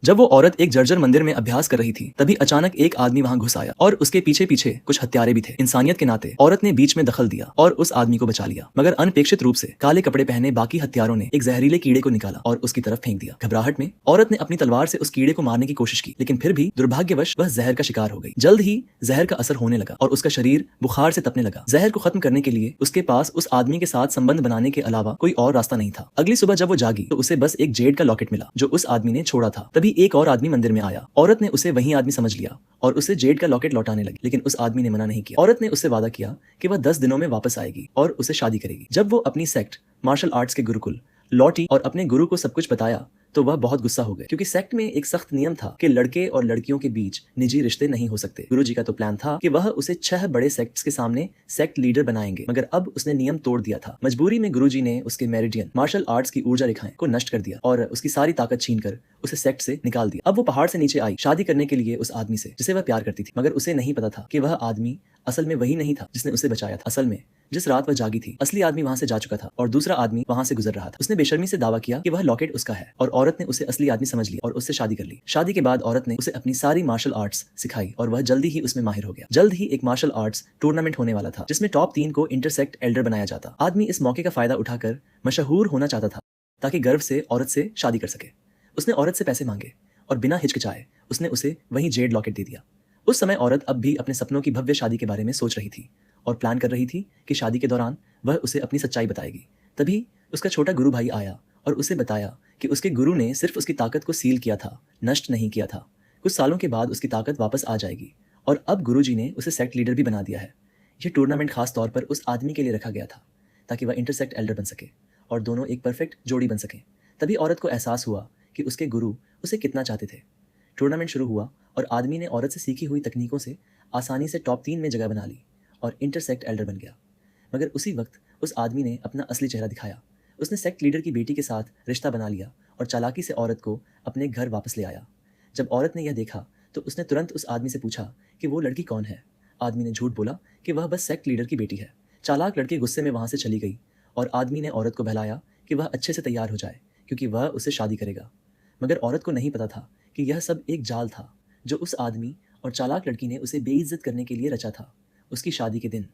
जब वो औरत एक जर्जर मंदिर में अभ्यास कर रही थी, तभी अचानक एक आदमी वहां घुस आया और उसके पीछे पीछे कुछ हत्यारे भी थे। इंसानियत के नाते औरत ने बीच में दखल दिया और उस आदमी को बचा लिया, मगर अनपेक्षित रूप से काले कपड़े पहने बाकी हत्यारों ने एक जहरीले कीड़े को निकाला और उसकी तरफ फेंक दिया। घबराहट में औरत ने अपनी तलवार से उस कीड़े को मारने की कोशिश की, लेकिन फिर भी दुर्भाग्यवश वह जहर का शिकार हो गई। जल्द ही जहर का असर होने लगा और उसका शरीर बुखार से तपने लगा। जहर को खत्म करने के लिए उसके पास उस आदमी के साथ संबंध बनाने के अलावा कोई और रास्ता नहीं था। अगली सुबह जब वो जागी तो उसे बस एक जेड का लॉकेट मिला जो उस आदमी ने छोड़ा था। तभी एक और आदमी मंदिर में आया। औरत ने उसे वही आदमी समझ लिया और उसे जेड का लॉकेट लौटाने लगी, लेकिन उस आदमी ने मना नहीं किया। औरत ने उससे वादा किया कि वह 10 दिनों में वापस आएगी और उसे शादी करेगी। जब वो अपनी सेक्ट मार्शल आर्ट्स के गुरुकुल लौटी और अपने गुरु को सब कुछ बताया तो वह बहुत गुस्सा हो गए, क्योंकि सेक्ट में एक सख्त नियम था कि लड़के और लड़कियों के बीच निजी रिश्ते नहीं हो सकते। गुरुजी का तो प्लान था कि वह उसे 6 बड़े सेक्ट्स के सामने सेक्ट लीडर बनाएंगे, मगर अब उसने नियम तोड़ दिया था। मजबूरी में गुरुजी ने उसके मेरिडियन मार्शल आर्ट्स की ऊर्जा रेखाएं को नष्ट कर दिया और उसकी सारी ताकत छीनकर उसे सेक्ट से निकाल दिया। अब वो पहाड़ से नीचे आई शादी करने के लिए उस आदमी से जिसे वह प्यार करती थी, मगर उसे नहीं पता था कि वह आदमी असल में वही नहीं था जिसने उसे बचाया था। असल में जिस रात वह जागी थी, असली आदमी वहां से जा चुका था और दूसरा आदमी वहां से गुजर रहा था। उसने बेशर्मी से दावा किया कि वह लॉकेट उसका है और औरत ने उसे असली आदमी समझ लिया और उससे शादी कर ली। शादी के बाद औरत ने उसे अपनी सारी मार्शल आर्ट्स सिखाई और वह जल्दी ही उसमें माहिर हो गया। जल्द ही एक मार्शल आर्ट्स टूर्नामेंट होने वाला था जिसमें टॉप 3 को इंटरसेक्ट एल्डर बनाया जाता। आदमी इस मौके का फायदा उठाकर मशहूर होना चाहता था ताकि गर्व से औरत से शादी कर सके। उसने औरत से पैसे मांगे और बिना हिचकिचाए उसने उसे वही जेड लॉकेट दे दिया। उस समय औरत अब भी अपने सपनों की भव्य शादी के बारे में सोच रही थी और प्लान कर रही थी कि शादी के दौरान वह उसे अपनी सच्चाई बताएगी। तभी उसका छोटा गुरु भाई आया और उसे बताया कि उसके गुरु ने सिर्फ उसकी ताकत को सील किया था, नष्ट नहीं किया था। कुछ सालों के बाद उसकी ताकत वापस आ जाएगी और अब गुरुजी ने उसे सेक्ट लीडर भी बना दिया है। यह टूर्नामेंट खास तौर पर उस आदमी के लिए रखा गया था ताकि वह इंटरसेक्ट एल्डर बन सके और दोनों एक परफेक्ट जोड़ी बन सकें। तभी औरत को एहसास हुआ कि उसके गुरु उसे कितना चाहते थे। टूर्नामेंट शुरू हुआ और आदमी ने औरत से सीखी हुई तकनीकों से आसानी से टॉप 3 में जगह बना ली और इंटरसेक्ट एल्डर बन गया। मगर उसी वक्त उस आदमी ने अपना असली चेहरा दिखाया। उसने सेक्ट लीडर की बेटी के साथ रिश्ता बना लिया और चालाकी से औरत को अपने घर वापस ले आया। जब औरत ने यह देखा तो उसने तुरंत उस आदमी से पूछा कि वो लड़की कौन है। आदमी ने झूठ बोला कि वह बस सेक्ट लीडर की बेटी है। चालाक लड़की गुस्से में वहां से चली गई और आदमी ने औरत को बहलाया कि वह अच्छे से तैयार हो जाए क्योंकि वह उससे शादी करेगा। मगर औरत को नहीं पता था कि यह सब एक जाल था जो उस आदमी और चालाक लड़की ने उसे बेइज्जत करने के लिए रचा था। उसकी शादी के दिन